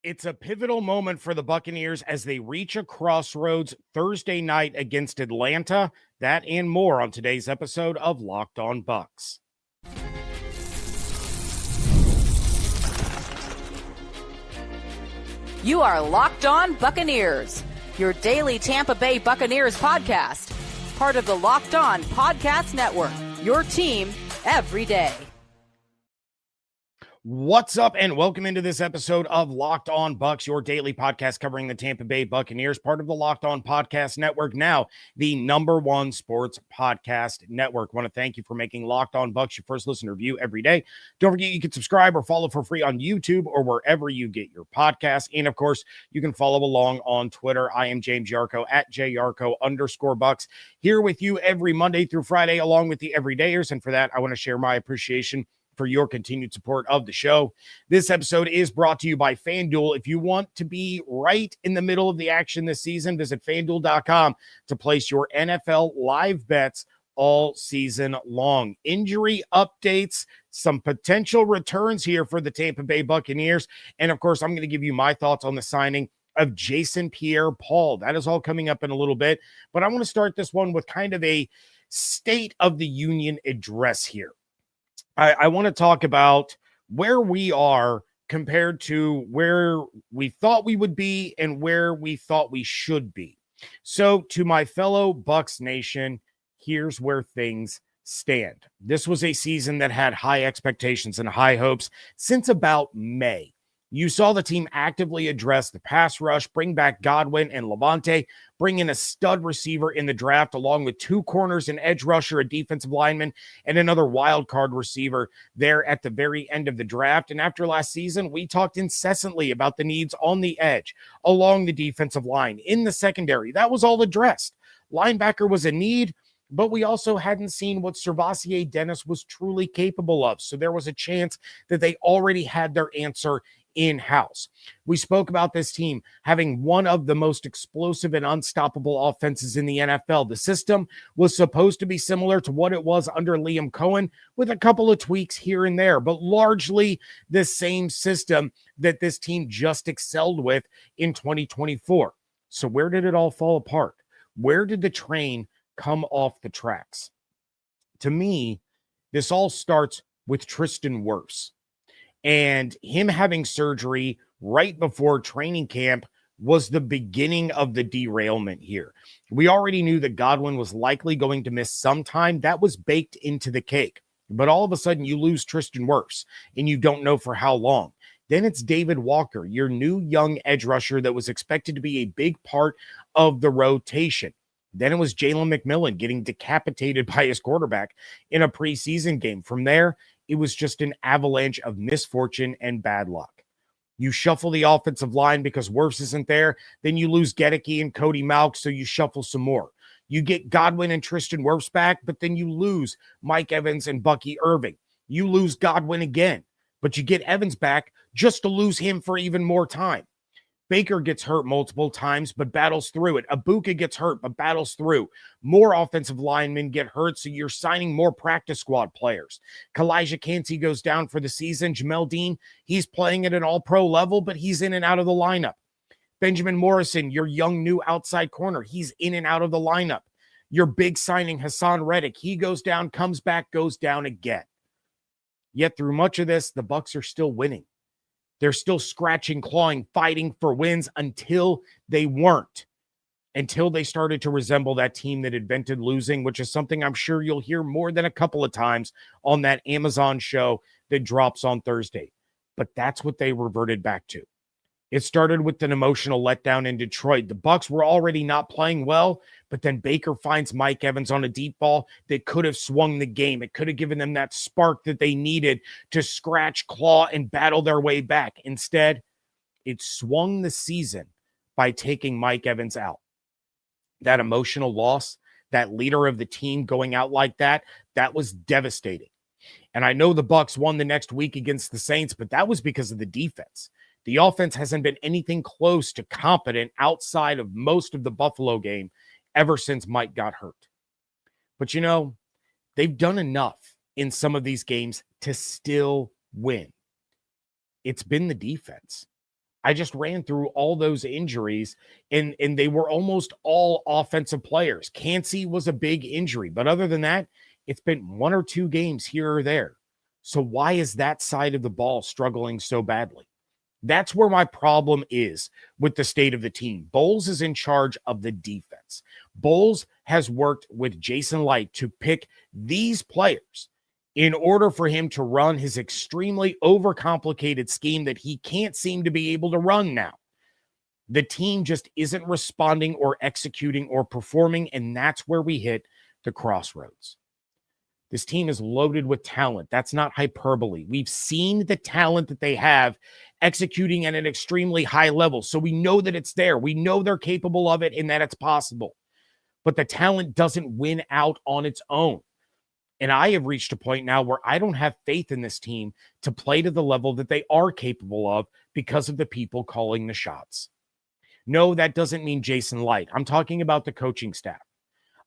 It's a pivotal moment for the Buccaneers as they reach a crossroads Thursday night against Atlanta. That and more on today's episode of Locked On Bucs. You are Locked On Buccaneers, your daily Tampa Bay Buccaneers podcast. Part of the Locked On Podcast Network, your team every day. What's up, and welcome into this episode of Locked On Bucs, your daily podcast covering the Tampa Bay Buccaneers, part of the Locked On Podcast Network, now the #1 sports podcast network. I want to thank you for making Locked On Bucs your first listen or view every day. Don't forget you can subscribe or follow for free on YouTube or wherever you get your podcasts. And of course, you can follow along on Twitter. I am James Yarcho at JYarcho_Bucs, here with you every Monday through Friday, along with the everydayers. And for that, I want to share my appreciation for your continued support of the show. This episode is brought to you by FanDuel. If you want to be right in the middle of the action this season, visit FanDuel.com to place your NFL live bets all season long. Injury updates, some potential returns here for the Tampa Bay Buccaneers. And of course, I'm going to give you my thoughts on the signing of Jason Pierre-Paul. That is all coming up in a little bit. But I want to start this one with kind of a State of the Union address here. I want to talk about where we are compared to where we thought we would be and where we thought we should be. So to my fellow Bucs Nation, here's where things stand. This was a season that had high expectations and high hopes since about May. You saw the team actively address the pass rush, bring back Godwin and Levante, bring in a stud receiver in the draft, along with 2 corners, an edge rusher, a defensive lineman, and another wild card receiver there at the very end of the draft. And after last season, we talked incessantly about the needs on the edge, along the defensive line, in the secondary. That was all addressed. Linebacker was a need, but we also hadn't seen what Servassier Dennis was truly capable of. So there was a chance that they already had their answer in-house. We spoke about this team having one of the most explosive and unstoppable offenses in the NFL. The system was supposed to be similar to what it was under Liam Cohen, with a couple of tweaks here and there, but largely the same system that this team just excelled with in 2024. So where did it all fall apart? Where did the train come off the tracks? To me, this all starts with Tristan Wirfs. And him having surgery right before training camp was the beginning of the derailment here. We already knew that Godwin was likely going to miss some time. That was baked into the cake. But all of a sudden, you lose Tristan Wirfs, and you don't know for how long. Then it's David Walker, your new young edge rusher that was expected to be a big part of the rotation. Then it was Jalen McMillan getting decapitated by his quarterback in a preseason game. From there, it was just an avalanche of misfortune and bad luck. You shuffle the offensive line because Wirfs isn't there. Then you lose Gedeke and Cody Mauch, so you shuffle some more. You get Godwin and Tristan Wirfs back, but then you lose Mike Evans and Bucky Irving. You lose Godwin again, but you get Evans back just to lose him for even more time. Baker gets hurt multiple times, but battles through it. Abuka gets hurt, but battles through. More offensive linemen get hurt, so you're signing more practice squad players. Kalijah Kancey goes down for the season. Jamel Dean, he's playing at an all-pro level, but he's in and out of the lineup. Benjamin Morrison, your young new outside corner, he's in and out of the lineup. Your big signing, Hassan Reddick, he goes down, comes back, goes down again. Yet through much of this, the Bucs are still winning. They're still scratching, clawing, fighting for wins until they weren't. Until they started to resemble that team that invented losing, which is something I'm sure you'll hear more than a couple of times on that Amazon show that drops on Thursday. But that's what they reverted back to. It started with an emotional letdown in Detroit. The Bucs were already not playing well, but then Baker finds Mike Evans on a deep ball that could have swung the game. It could have given them that spark that they needed to scratch, claw, and battle their way back. Instead, it swung the season by taking Mike Evans out. That emotional loss, that leader of the team going out like that was devastating. And I know the Bucs won the next week against the Saints, but that was because of the defense. The offense hasn't been anything close to competent outside of most of the Buffalo game ever since Mike got hurt. But you know, they've done enough in some of these games to still win. It's been the defense. I just ran through all those injuries, and they were almost all offensive players. Cansey was a big injury, but other than that, it's been one or two games here or there. So why is that side of the ball struggling so badly? That's where my problem is with the state of the team. Bowles is in charge of the defense. Bowles has worked with Jason Light to pick these players in order for him to run his extremely overcomplicated scheme that he can't seem to be able to run now. The team just isn't responding or executing or performing, and that's where we hit the crossroads. This team is loaded with talent. That's not hyperbole. We've seen the talent that they have executing at an extremely high level. So we know that it's there. We know they're capable of it and that it's possible. But the talent doesn't win out on its own. And I have reached a point now where I don't have faith in this team to play to the level that they are capable of because of the people calling the shots. No, that doesn't mean Jason Light. I'm talking about the coaching staff.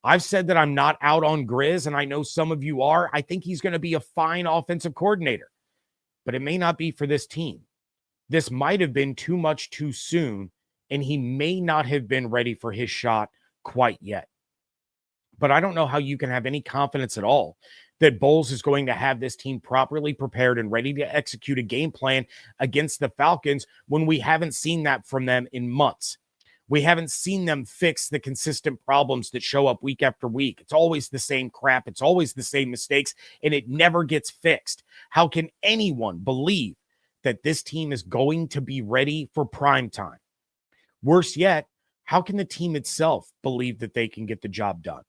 I've said that I'm not out on Grizz, and I know some of you are. I think he's going to be a fine offensive coordinator, but it may not be for this team. This might have been too much too soon, and he may not have been ready for his shot quite yet. But I don't know how you can have any confidence at all that Bowles is going to have this team properly prepared and ready to execute a game plan against the Falcons when we haven't seen that from them in months. We haven't seen them fix the consistent problems that show up week after week. It's always the same crap. It's always the same mistakes, and it never gets fixed. How can anyone believe that this team is going to be ready for prime time? Worse yet, how can the team itself believe that they can get the job done?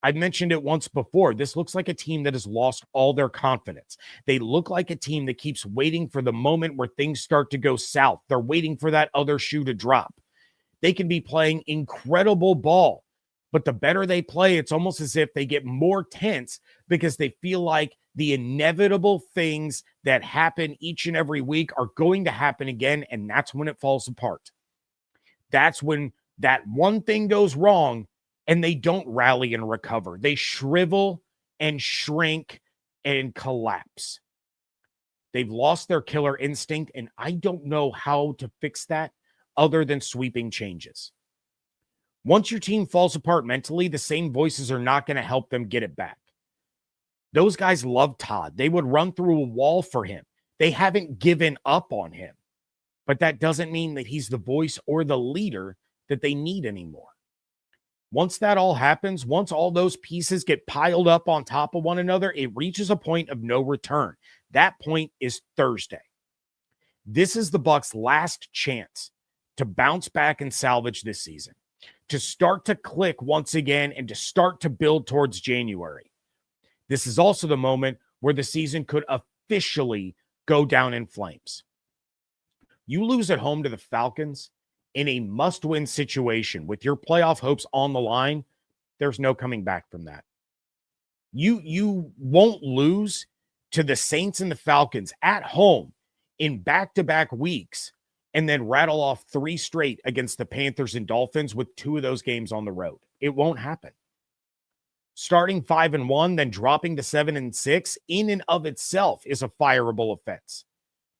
I've mentioned it once before. This looks like a team that has lost all their confidence. They look like a team that keeps waiting for the moment where things start to go south. They're waiting for that other shoe to drop. They can be playing incredible ball, but the better they play, it's almost as if they get more tense because they feel like the inevitable things that happen each and every week are going to happen again, and that's when it falls apart. That's when that one thing goes wrong and they don't rally and recover. They shrivel and shrink and collapse. They've lost their killer instinct, and I don't know how to fix that other than sweeping changes. Once your team falls apart mentally, the same voices are not going to help them get it back. Those guys love Todd. They would run through a wall for him. They haven't given up on him. But that doesn't mean that he's the voice or the leader that they need anymore. Once that all happens, once all those pieces get piled up on top of one another, it reaches a point of no return. That point is Thursday. This is the Bucs' last chance to bounce back and salvage this season, to start to click once again and to start to build towards January. This is also the moment where the season could officially go down in flames. You lose at home to the Falcons in a must-win situation with your playoff hopes on the line, there's no coming back from that. You won't lose to the Saints and the Falcons at home in back-to-back weeks and then rattle off 3 straight against the Panthers and Dolphins with 2 of those games on the road. It won't happen. Starting 5-1, then dropping to 7-6 in and of itself is a fireable offense.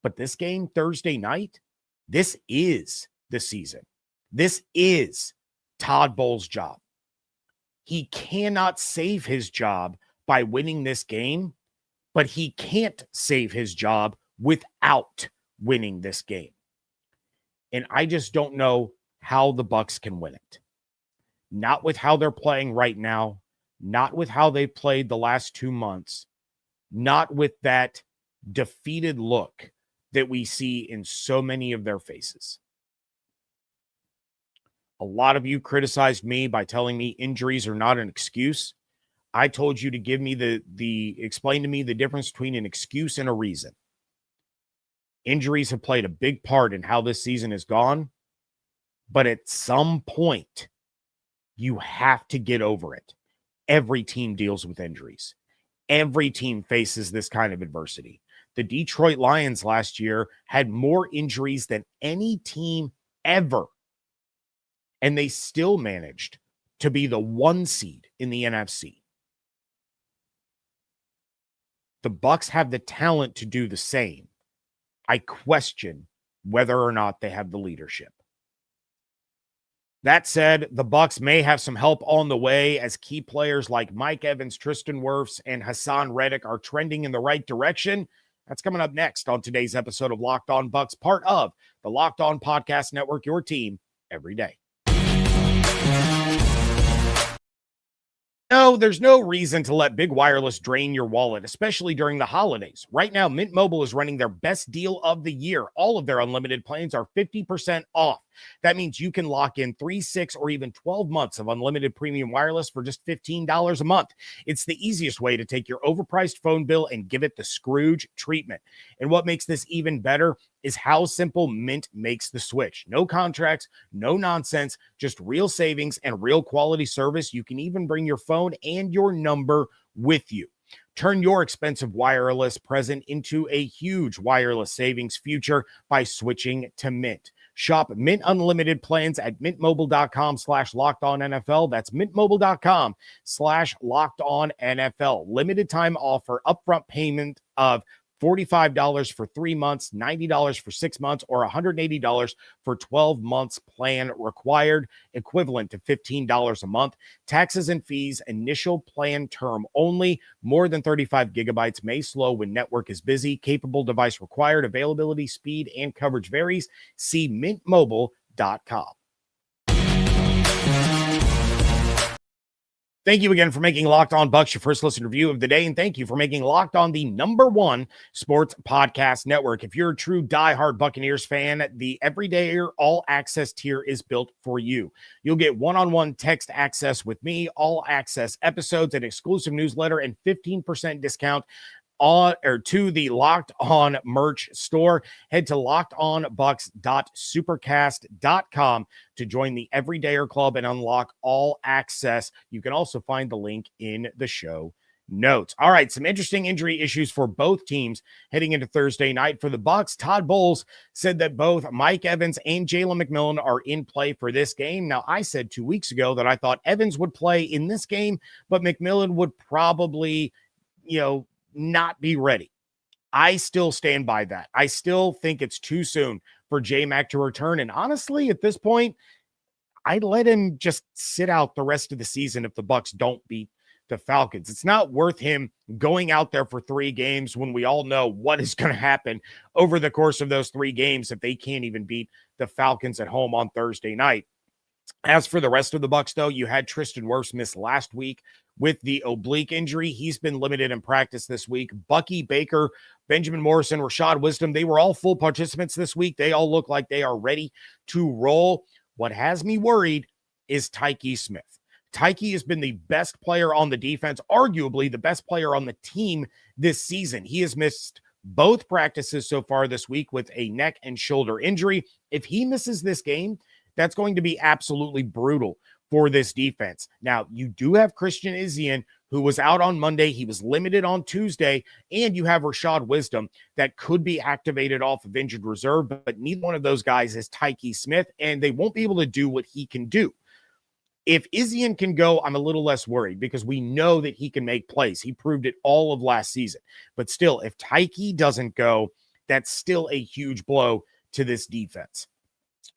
But this game Thursday night, this is the season. This is Todd Bowles' job. He cannot save his job by winning this game, but he can't save his job without winning this game. And I just don't know how the Bucs can win it. Not with how they're playing right now, not with how they played the last 2 months, not with that defeated look that we see in so many of their faces. A lot of you criticized me by telling me injuries are not an excuse. I told you to give me explain to me the difference between an excuse and a reason. Injuries have played a big part in how this season has gone, but at some point, you have to get over it. Every team deals with injuries. Every team faces this kind of adversity. The Detroit Lions last year had more injuries than any team ever, and they still managed to be the 1 seed in the NFC. The Bucs have the talent to do the same. I question whether or not they have the leadership. That said, the Bucs may have some help on the way as key players like Mike Evans, Tristan Wirfs, and Hassan Reddick are trending in the right direction. That's coming up next on today's episode of Locked On Bucs, part of the Locked On Podcast Network, your team every day. No, there's no reason to let big wireless drain your wallet, especially during the holidays. Right now, Mint Mobile is running their best deal of the year. All of their unlimited plans are 50% off. That means you can lock in 3, 6, or even 12 months of unlimited premium wireless for just $15 a month. It's the easiest way to take your overpriced phone bill and give it the Scrooge treatment. And what makes this even better is how simple Mint makes the switch. No contracts, no nonsense, just real savings and real quality service. You can even bring your phone and your number with you. Turn your expensive wireless present into a huge wireless savings future by switching to Mint. Shop Mint Unlimited plans at mintmobile.com/lockedonnfl. That's mintmobile.com/lockedonnfl. Limited time offer, upfront payment of $45 for 3 months, $90 for 6 months, or $180 for 12 months plan required, equivalent to $15 a month. Taxes and fees, initial plan term only. More than 35 gigabytes may slow when network is busy. Capable device required. Availability, speed, and coverage varies. See mintmobile.com. Thank you again for making Locked On Bucs your first listen review of the day, and thank you for making Locked On the #1 sports podcast network. If you're a true diehard Buccaneers fan, the Everyday All Access tier is built for you. You'll get one-on-one text access with me, all access episodes, an exclusive newsletter, and 15% discount to the Locked On merch store. Head to lockedonbucs.supercast.com to join the Everydayer Club and unlock all access. You can also find the link in the show notes. All right, some interesting injury issues for both teams heading into Thursday night. For the Bucs, Todd Bowles said that both Mike Evans and Jalen McMillan are in play for this game. Now, I said 2 weeks ago that I thought Evans would play in this game, but McMillan would probably, not be ready. I still stand by that. I still think it's too soon for J-Mac to return. And honestly, at this point, I'd let him just sit out the rest of the season if the Bucs don't beat the Falcons. It's not worth him going out there for 3 games when we all know what is going to happen over the course of those 3 games if they can't even beat the Falcons at home on Thursday night. As for the rest of the Bucs, though, you had Tristan Wirfs miss last week with the oblique injury. He's been limited in practice this week. Bucky Baker, Benjamin Morrison, Rashad Wisdom, they were all full participants this week. They all look like they are ready to roll. What has me worried is Tyke Smith. Tyke has been the best player on the defense, arguably the best player on the team this season. He has missed both practices so far this week with a neck and shoulder injury. If he misses this game, that's going to be absolutely brutal for this defense. Now, you do have Christian Izien, who was out on Monday. He was limited on Tuesday. And you have Rashad Wisdom that could be activated off of injured reserve, but neither one of those guys is Tyke Smith, and they won't be able to do what he can do. If Izien can go, I'm a little less worried because we know that he can make plays. He proved it all of last season. But still, if Tyke doesn't go, that's still a huge blow to this defense.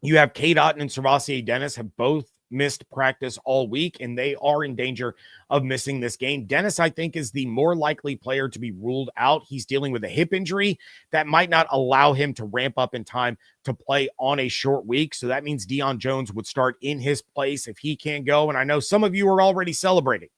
You have Cade Otton and Servassier Dennis have both missed practice all week, and they are in danger of missing this game. Dennis, I think, is the more likely player to be ruled out. He's dealing with a hip injury that might not allow him to ramp up in time to play on a short week. So that means Deion Jones would start in his place if he can't go. And I know some of you are already celebrating.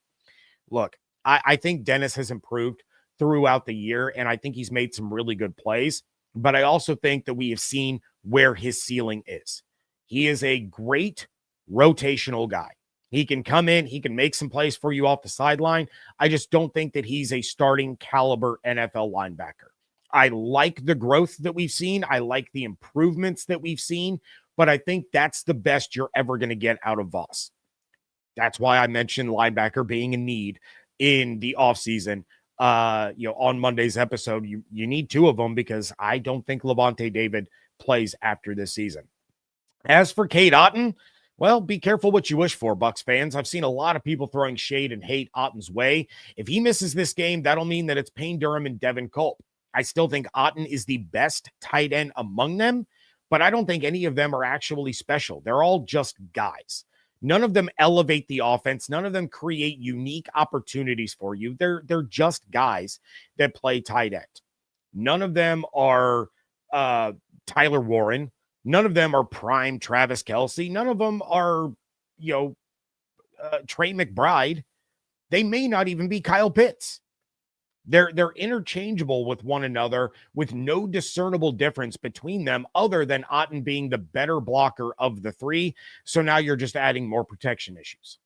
Look, I think Dennis has improved throughout the year, and I think he's made some really good plays. But I also think that we have seen where his ceiling is. He is a great rotational guy. He can come in, he can make some plays for you off the sideline. I just don't think that he's a starting caliber NFL linebacker. I like the growth that we've seen. I like the improvements that we've seen, but I think that's the best you're ever going to get out of Voss. That's why I mentioned linebacker being a need in the offseason. On Monday's episode, you need 2 of them because I don't think Levante David plays after this season. As for Cade Otton, well, be careful what you wish for, Bucs fans. I've seen a lot of people throwing shade and hate Otton's way. If he misses this game, that'll mean that it's Payne Durham and Devin Culp. I still think Otton is the best tight end among them, but I don't think any of them are actually special. They're all just guys. None of them elevate the offense. None of them create unique opportunities for you. They're just guys that play tight end. None of them are Tyler Warren. None of them are prime Travis Kelce. None of them are, Trey McBride. They may not even be Kyle Pitts. They're interchangeable with one another with no discernible difference between them other than Otten being the better blocker of the three. So now you're just adding more protection issues.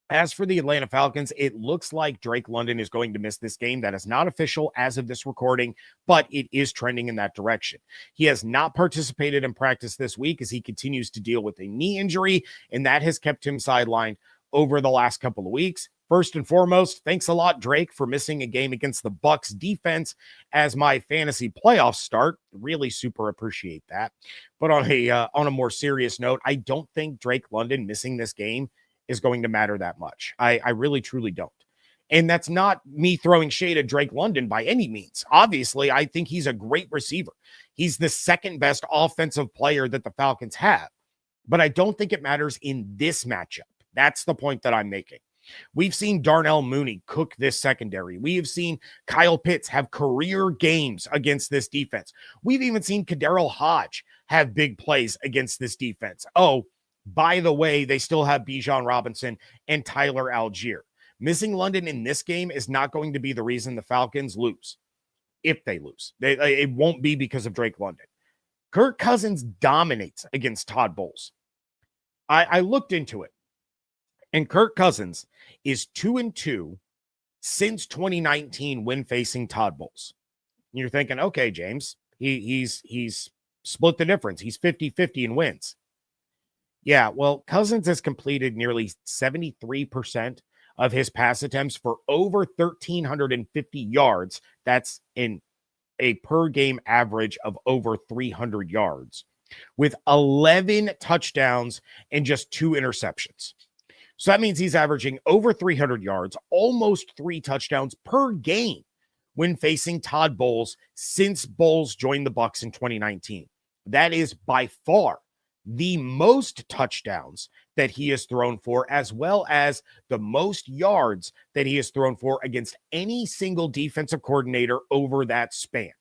As for the Atlanta Falcons, it looks like Drake London is going to miss this game. That is not official as of this recording, but it is trending in that direction. He has not participated in practice this week as he continues to deal with a knee injury, and that has kept him sidelined over the last couple of weeks. First and foremost, thanks a lot, Drake, for missing a game against the Bucs defense as my fantasy playoffs start. Really super appreciate that. But on a more serious note, I don't think Drake London missing this game is going to matter that much. I really, truly don't. And that's not me throwing shade at Drake London by any means. Obviously, I think he's a great receiver. He's the second best offensive player that the Falcons have. But I don't think it matters in this matchup. That's the point that I'm making. We've seen Darnell Mooney cook this secondary. We have seen Kyle Pitts have career games against this defense. We've even seen Kaderil Hodge have big plays against this defense. Oh, by the way, they still have Bijan Robinson and Tyler Algier. Missing London in this game is not going to be the reason the Falcons lose. If they lose, it won't be because of Drake London. Kirk Cousins dominates against Todd Bowles. I looked into it. And Kirk Cousins is 2-2 since 2019 when facing Todd Bowles. You're thinking, okay, James, he's split the difference. He's 50-50 in wins. Yeah, well, Cousins has completed nearly 73% of his pass attempts for over 1,350 yards. That's in a per game average of over 300 yards with 11 touchdowns and just 2 interceptions. So that means he's averaging over 300 yards, almost 3 touchdowns per game when facing Todd Bowles since Bowles joined the Bucs in 2019. That is by far the most touchdowns that he has thrown for, as well as the most yards that he has thrown for against any single defensive coordinator over that span.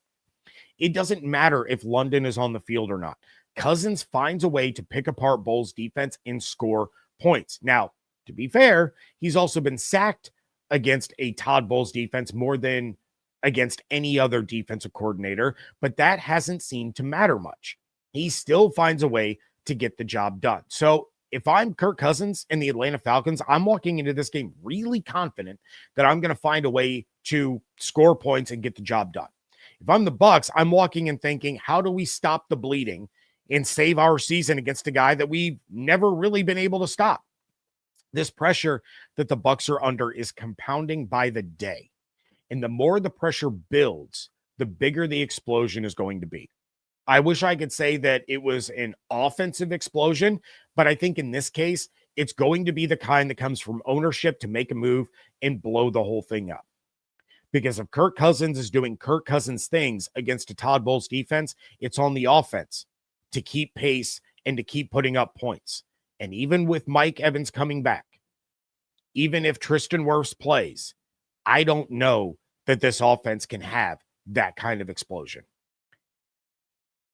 It doesn't matter if London is on the field or not. Cousins finds a way to pick apart Bowles' defense and score points. Now, to be fair, he's also been sacked against a Todd Bowles defense more than against any other defensive coordinator, but that hasn't seemed to matter much. He still finds a way to get the job done. So if I'm Kirk Cousins and the Atlanta Falcons, I'm walking into this game really confident that I'm going to find a way to score points and get the job done. If I'm the Bucs, I'm walking in thinking, how do we stop the bleeding and save our season against a guy that we've never really been able to stop? This pressure that the Bucs are under is compounding by the day. And the more the pressure builds, the bigger the explosion is going to be. I wish I could say that it was an offensive explosion, but I think in this case, it's going to be the kind that comes from ownership to make a move and blow the whole thing up. Because if Kirk Cousins is doing Kirk Cousins things against a Todd Bowles defense, it's on the offense to keep pace and to keep putting up points. And even with Mike Evans coming back, even if Tristan Wirfs plays, I don't know that this offense can have that kind of explosion.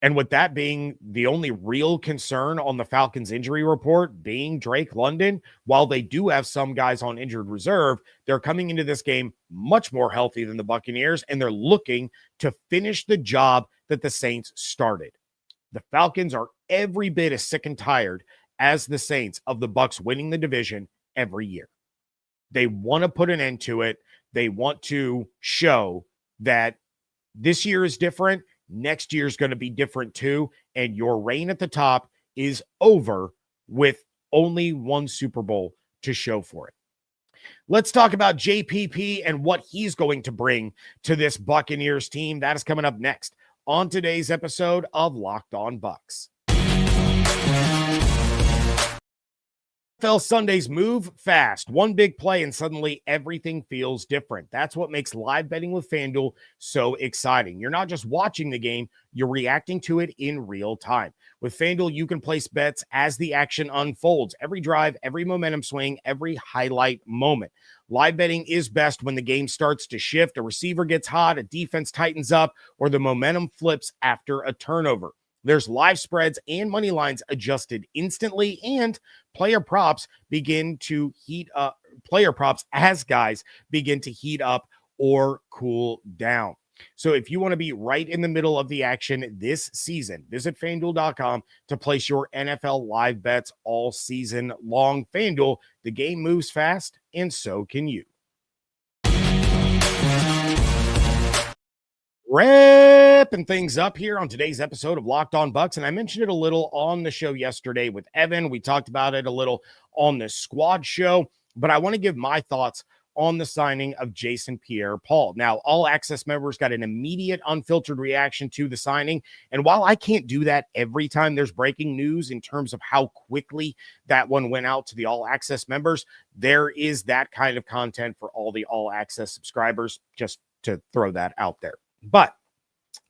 And with that being the only real concern on the Falcons injury report being Drake London, while they do have some guys on injured reserve, they're coming into this game much more healthy than the Buccaneers, and they're looking to finish the job that the Saints started. The Falcons are every bit as sick and tired as the Saints of the Bucs winning the division every year. They want to put an end to it. They want to show that this year is different. Next year is going to be different too. And your reign at the top is over with only one Super Bowl to show for it. Let's talk about JPP and what he's going to bring to this Buccaneers team. That is coming up next on today's episode of Locked On Bucs. NFL Sundays move fast. One big play and suddenly everything feels different. That's what makes live betting with FanDuel so exciting. You're not just watching the game, you're reacting to it in real time. With FanDuel, you can place bets as the action unfolds. Every drive, every momentum swing, every highlight moment. Live betting is best when the game starts to shift, a receiver gets hot, a defense tightens up, or the momentum flips after a turnover. There's live spreads and money lines adjusted instantly, and player props begin to heat up. Player props as guys begin to heat up or cool down. So if you want to be right in the middle of the action this season, visit FanDuel.com to place your NFL live bets all season long. FanDuel, the game moves fast, and so can you. Wrapping things up here on today's episode of Locked On Bucs, and I mentioned it a little on the show yesterday with Evan. We talked about it a little on the squad show, but I want to give my thoughts on the signing of Jason Pierre-Paul. Now, all access members got an immediate unfiltered reaction to the signing, and while I can't do that every time there's breaking news in terms of how quickly that one went out to the all access members, there is that kind of content for all the all access subscribers, just to throw that out there. But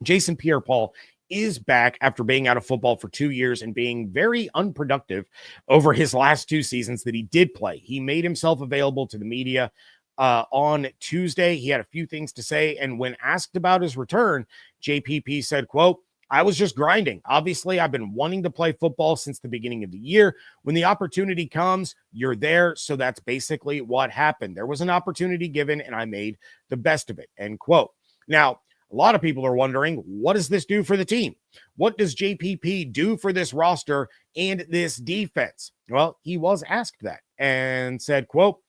Jason Pierre-Paul is back after being out of football for 2 years and being very unproductive over his last 2 seasons that he did play. He made himself available to the media on Tuesday. He had a few things to say, and when asked about his return, JPP said, quote, "I was just grinding. Obviously, I've been wanting to play football since the beginning of the year. When the opportunity comes, you're there. So that's basically what happened. There was an opportunity given, and I made the best of it," end quote. Now, a lot of people are wondering, what does this do for the team? What does JPP do for this roster and this defense? Well, he was asked that and said, quote,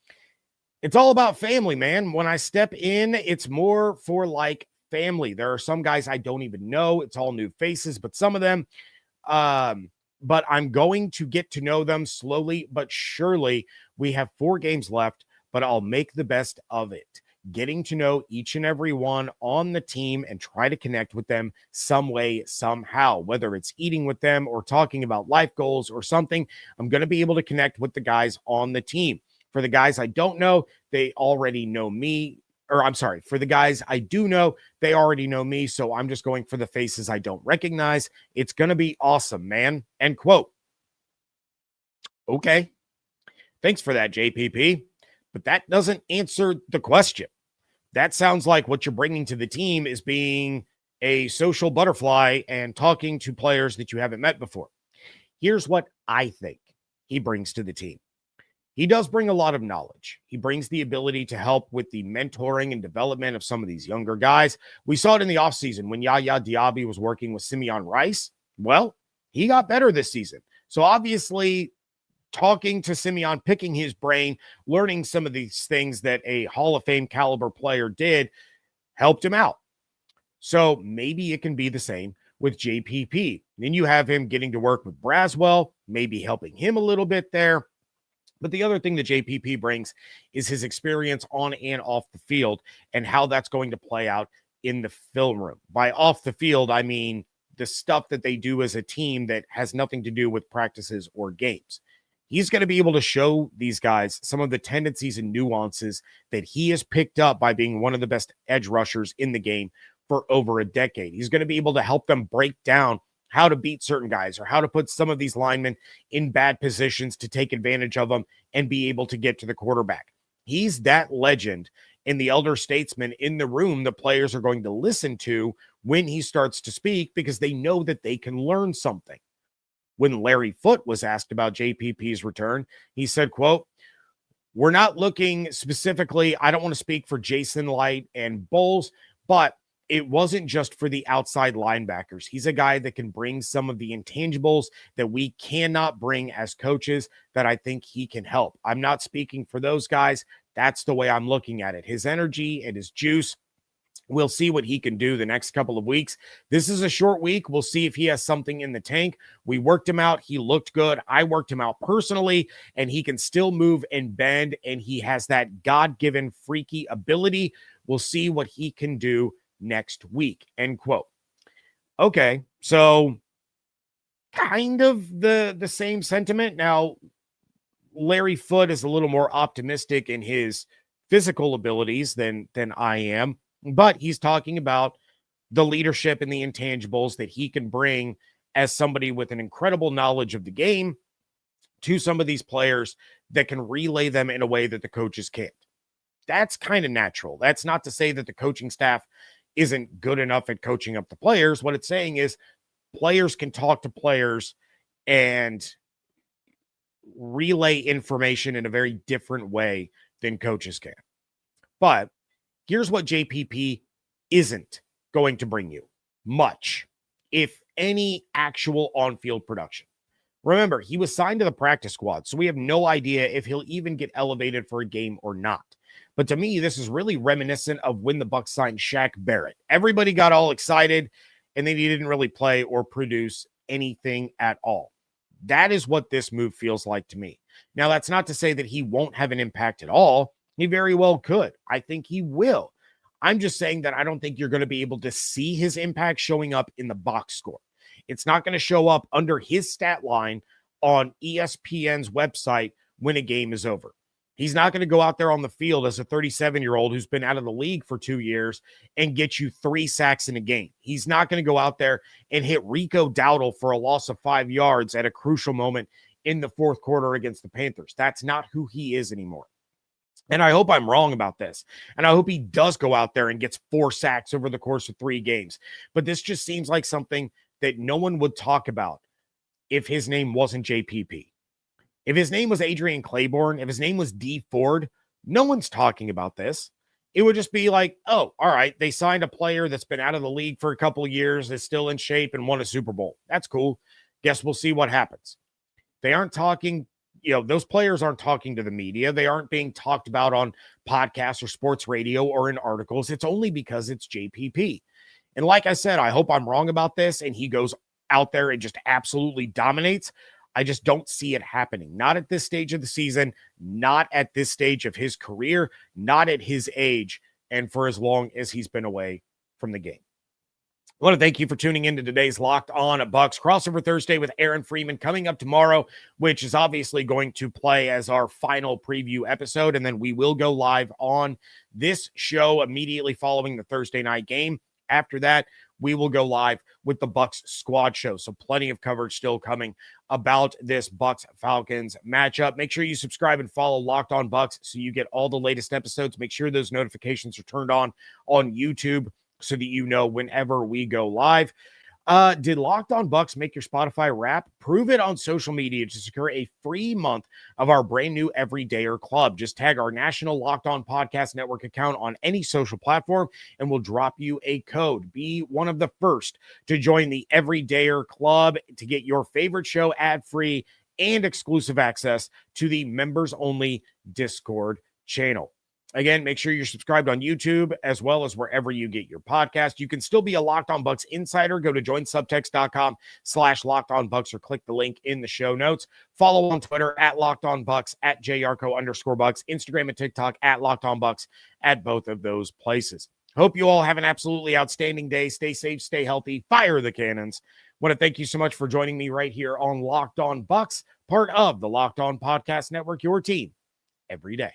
"It's all about family, man. When I step in, it's more for like family. There are some guys I don't even know. It's all new faces, but some of them, but I'm going to get to know them slowly but surely. We have 4 games left, but I'll make the best of it. Getting to know each and every one on the team and try to connect with them some way, somehow, whether it's eating with them or talking about life goals or something. I'm going to be able to connect with the guys on the team. For the guys I don't know, they already know me. Or I'm sorry, for the guys I do know, they already know me. So I'm just going for the faces I don't recognize. It's going to be awesome, man." End quote. Okay. Thanks for that, JPP. But that doesn't answer the question. That sounds like what you're bringing to the team is being a social butterfly and talking to players that you haven't met before. Here's what I think he brings to the team. He does bring a lot of knowledge. He brings the ability to help with the mentoring and development of some of these younger guys. We saw it in the offseason when Yaya Diaby was working with Simeon Rice. Well, he got better this season. So obviously, talking to Simeon, picking his brain, learning some of these things that a Hall of Fame caliber player did, helped him out. So maybe it can be the same with JPP. Then you have him getting to work with Braswell, maybe helping him a little bit there. But the other thing that JPP brings is his experience on and off the field and how that's going to play out in the film room. By off the field, I mean the stuff that they do as a team that has nothing to do with practices or games. He's going to be able to show these guys some of the tendencies and nuances that he has picked up by being one of the best edge rushers in the game for over a decade. He's going to be able to help them break down how to beat certain guys or how to put some of these linemen in bad positions to take advantage of them and be able to get to the quarterback. He's that legend and the elder statesman in the room the players are going to listen to when he starts to speak because they know that they can learn something. When Larry Foote was asked about JPP's return, he said, quote, "We're not looking specifically, I don't want to speak for Jason Light and Bowles, but it wasn't just for the outside linebackers. He's a guy that can bring some of the intangibles that we cannot bring as coaches that I think he can help. I'm not speaking for those guys. That's the way I'm looking at it. His energy and his juice, we'll see what he can do the next couple of weeks. This is a short week. We'll see if he has something in the tank. We worked him out. He looked good. I worked him out personally, and he can still move and bend, and he has that God-given freaky ability. We'll see what he can do next week," end quote. Okay, so kind of the same sentiment. Now, Larry Foote is a little more optimistic in his physical abilities than I am, but he's talking about the leadership and the intangibles that he can bring as somebody with an incredible knowledge of the game to some of these players that can relay them in a way that the coaches can't. That's kind of natural. That's not to say that the coaching staff isn't good enough at coaching up the players. What it's saying is players can talk to players and relay information in a very different way than coaches can. But here's what JPP isn't going to bring you: much, if any, actual on-field production. Remember, he was signed to the practice squad, so we have no idea if he'll even get elevated for a game or not. But to me, this is really reminiscent of when the Bucs signed Shaq Barrett. Everybody got all excited, and then he didn't really play or produce anything at all. That is what this move feels like to me. Now, that's not to say that he won't have an impact at all. He very well could. I think he will. I'm just saying that I don't think you're going to be able to see his impact showing up in the box score. It's not going to show up under his stat line on ESPN's website when a game is over. He's not going to go out there on the field as a 37-year-old who's been out of the league for 2 years and get you 3 sacks in a game. He's not going to go out there and hit Rico Dowdle for a loss of 5 yards at a crucial moment in the fourth quarter against the Panthers. That's not who he is anymore. And I hope I'm wrong about this. And I hope he does go out there and gets 4 sacks over the course of 3 games. But this just seems like something that no one would talk about if his name wasn't JPP. If his name was Adrian Claiborne, if his name was D Ford, no one's talking about this. It would just be like, oh, all right, they signed a player that's been out of the league for a couple of years, is still in shape, and won a Super Bowl. That's cool. Guess we'll see what happens. They aren't talking, those players aren't talking to the media. They aren't being talked about on podcasts or sports radio or in articles. It's only because it's JPP. And like I said, I hope I'm wrong about this and he goes out there and just absolutely dominates. I just don't see it happening. Not at this stage of the season, not at this stage of his career, not at his age, and for as long as he's been away from the game. I want to thank you for tuning into today's Locked On Bucs Crossover Thursday with Aaron Freeman coming up tomorrow, which is obviously going to play as our final preview episode. And then we will go live on this show immediately following the Thursday night game. After that, we will go live with the Bucs squad show. So plenty of coverage still coming about this Bucs Falcons matchup. Make sure you subscribe and follow Locked On Bucs so you get all the latest episodes. Make sure those notifications are turned on YouTube so that you know whenever we go live. Did Locked On Bucs make your Spotify Wrap? Prove it on social media to secure a free month of our brand new Everydayer Club. Just tag our national Locked On Podcast Network account on any social platform, and we'll drop you a code. Be one of the first to join the Everydayer Club to get your favorite show ad-free and exclusive access to the members-only Discord channel. Again, make sure you're subscribed on YouTube as well as wherever you get your podcast. You can still be a Locked On Bucs insider. Go to joinsubtext.com/LockedOnBucs or click the link in the show notes. Follow on Twitter at Locked On Bucs, at JYarcho_Bucs, Instagram and TikTok at Locked On Bucs, at both of those places. Hope you all have an absolutely outstanding day. Stay safe, stay healthy, fire the cannons. Want to thank you so much for joining me right here on Locked On Bucs, part of the Locked On Podcast Network, your team every day.